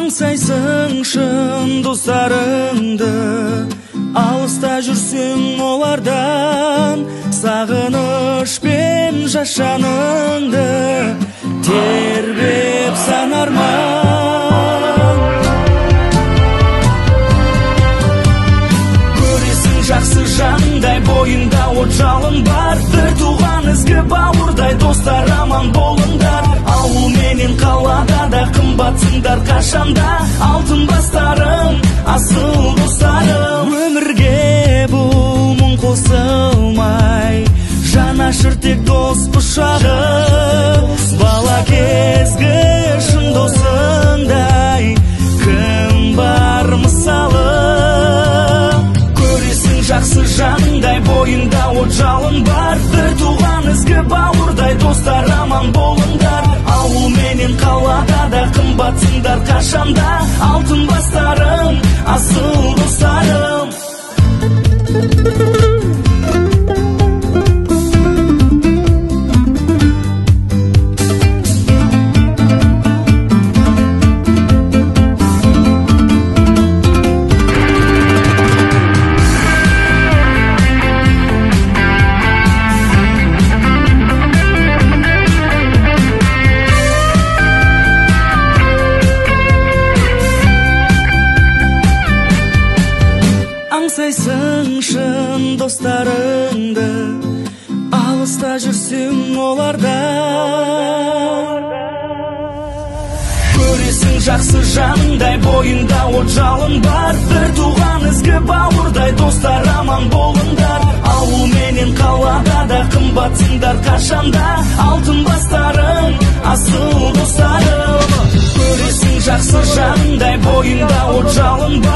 аңсайсың шын достарыңды, алыста жүрсең олардан, сағынышпен жас жаныңды тербеп санарман. Көресің жақсы жандай, бойында от жалын бар, бір туған ізгі бауырдай достар аман болыңдар. Ауыл менен қалада да қымбатсыңдар қашанда, алтын бастарым, асыл достарым. Өмірге бұл мұң қосылмай, жанашыр тек дос құшағы, бала кезгі шын досыңдай кім бар мысалы. Көресің жақсы жаныңдай, бойында от жалын бар, бір туған ізгі бауырдай достар аман болыңдар. Ауыл менен қалада да қымбатсыңдар қашанда, алтын бастарым, асыл достарым. Аңсайсың шын достарыңды, алыста жүрсең олардан. Көресің жақсы жаныңдай, бойында от жалын бар, бір туған ізгі бауырдай достар аман болыңдар. Ауыл менен қалада да қымбатсыңдар қашанда, алтын бастарым, асыл достарым. Көресің жақсы жаныңдай, бойында от жалын бар,